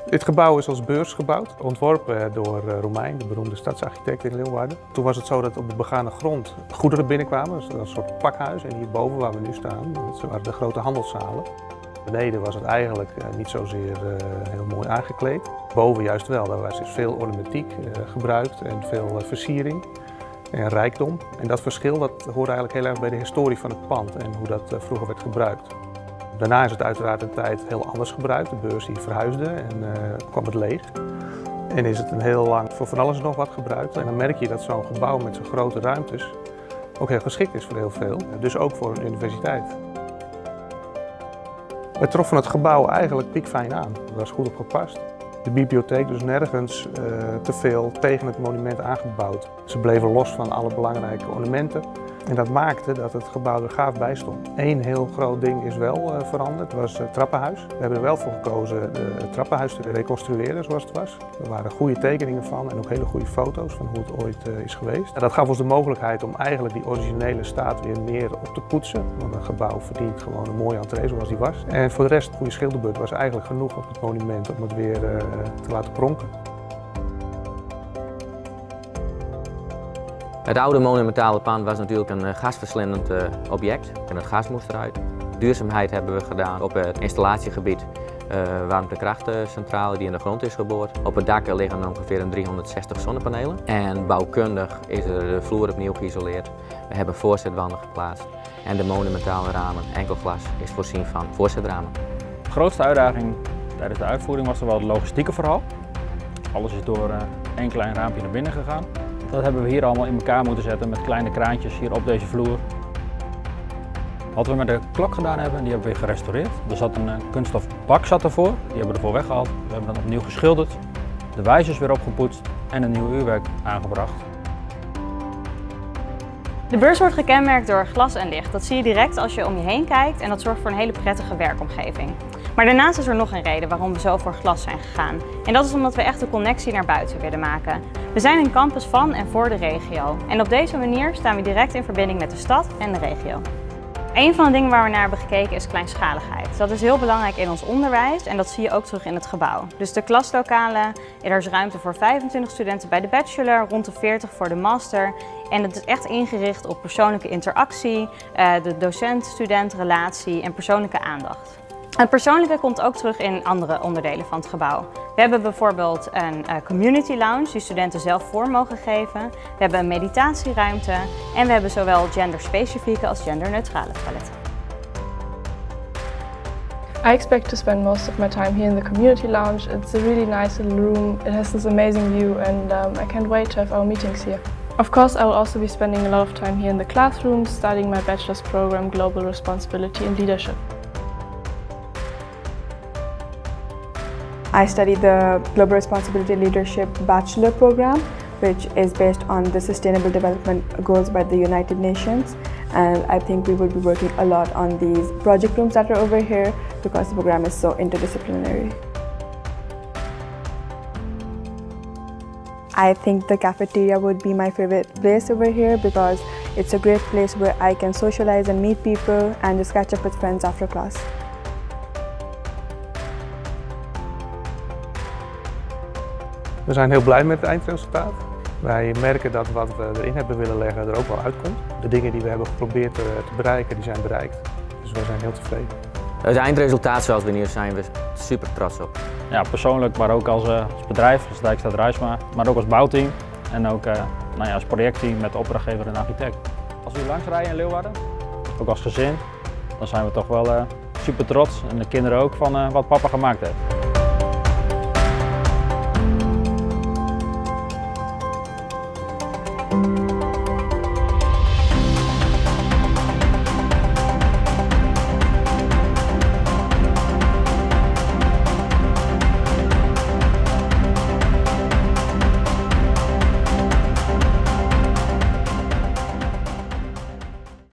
Dit gebouw is als beurs gebouwd, ontworpen door Romein, de beroemde stadsarchitect in Leeuwarden. Toen was het zo dat op de begane grond goederen binnenkwamen, dus dat was een soort pakhuis. En hierboven waar we nu staan, dat waren de grote handelszalen. Beneden was het eigenlijk niet zozeer heel mooi aangekleed. Boven juist wel, daar was dus veel ornamentiek gebruikt en veel versiering en rijkdom. En dat verschil dat hoort eigenlijk heel erg bij de historie van het pand en hoe dat vroeger werd gebruikt. Daarna is het uiteraard een tijd heel anders gebruikt. De beurs die verhuisde en kwam het leeg. En is het een heel lang voor van alles en nog wat gebruikt. En dan merk je dat zo'n gebouw met zo'n grote ruimtes ook heel geschikt is voor heel veel. Dus ook voor een universiteit. Wij troffen het gebouw eigenlijk piekfijn aan. Er was goed op gepast. De bibliotheek dus nergens te veel tegen het monument aangebouwd. Ze bleven los van alle belangrijke ornamenten. En dat maakte dat het gebouw er gaaf bij stond. Eén heel groot ding is wel veranderd, dat was het trappenhuis. We hebben er wel voor gekozen het trappenhuis te reconstrueren zoals het was. Er waren goede tekeningen van en ook hele goede foto's van hoe het ooit is geweest. En dat gaf ons de mogelijkheid om eigenlijk die originele staat weer meer op te poetsen. Want een gebouw verdient gewoon een mooie entree zoals die was. En voor de rest, goede schilderbeurt was eigenlijk genoeg op het monument om het weer te laten pronken. Het oude monumentale pand was natuurlijk een gasverslindend object en het gas moest eruit. Duurzaamheid hebben we gedaan op het installatiegebied, warmtekrachtcentrale die in de grond is geboord. Op het dak liggen ongeveer 360 zonnepanelen en bouwkundig is er de vloer opnieuw geïsoleerd. We hebben voorzetwanden geplaatst en de monumentale ramen, enkel glas, is voorzien van voorzetramen. De grootste uitdaging tijdens de uitvoering was er wel het logistieke verhaal. Alles is door één klein raampje naar binnen gegaan. Dat hebben we hier allemaal in elkaar moeten zetten met kleine kraantjes hier op deze vloer. Wat we met de klok gedaan hebben, die hebben we weer gerestaureerd. Er zat een kunststof bak ervoor, die hebben we ervoor weggehaald. We hebben dat opnieuw geschilderd, de wijzers weer opgepoetst en een nieuw uurwerk aangebracht. De beurs wordt gekenmerkt door glas en licht. Dat zie je direct als je om je heen kijkt en dat zorgt voor een hele prettige werkomgeving. Maar daarnaast is er nog een reden waarom we zo voor glas zijn gegaan. En dat is omdat we echt de connectie naar buiten willen maken. We zijn een campus van en voor de regio. En op deze manier staan we direct in verbinding met de stad en de regio. Een van de dingen waar we naar hebben gekeken is kleinschaligheid. Dat is heel belangrijk in ons onderwijs en dat zie je ook terug in het gebouw. Dus de klaslokalen, er is ruimte voor 25 studenten bij de bachelor, rond de 40 voor de master. En het is echt ingericht op persoonlijke interactie, de docent-student relatie en persoonlijke aandacht. Het persoonlijke komt ook terug in andere onderdelen van het gebouw. We hebben bijvoorbeeld een community lounge die studenten zelf vorm mogen geven. We hebben een meditatieruimte en we hebben zowel genderspecifieke als genderneutrale toiletten. I expect to spend most of my time here in the community lounge. It's a really nice little room. It has this amazing view and I can't wait to have our meetings here. Of course, I will also be spending a lot of time here in the classrooms, studying my bachelor's program, Global Responsibility and Leadership. I study the Global Responsibility Leadership Bachelor Program, which is based on the Sustainable Development Goals by the United Nations. And I think we will be working a lot on these project rooms that are over here because the program is so interdisciplinary. I think the cafeteria would be my favorite place over here because it's a great place where I can socialize and meet people and just catch up with friends after class. We zijn heel blij met het eindresultaat. Wij merken dat wat we erin hebben willen leggen er ook wel uitkomt. De dingen die we hebben geprobeerd te bereiken, die zijn bereikt. Dus we zijn heel tevreden. Het eindresultaat zoals we nu zijn we super trots op. Ja, persoonlijk, maar ook als bedrijf, als Dijkstad Ruijsma, maar ook als bouwteam en ook als projectteam met de opdrachtgever en architect. Als we langs rijden in Leeuwarden, ook als gezin, dan zijn we toch wel super trots en de kinderen ook van wat papa gemaakt heeft.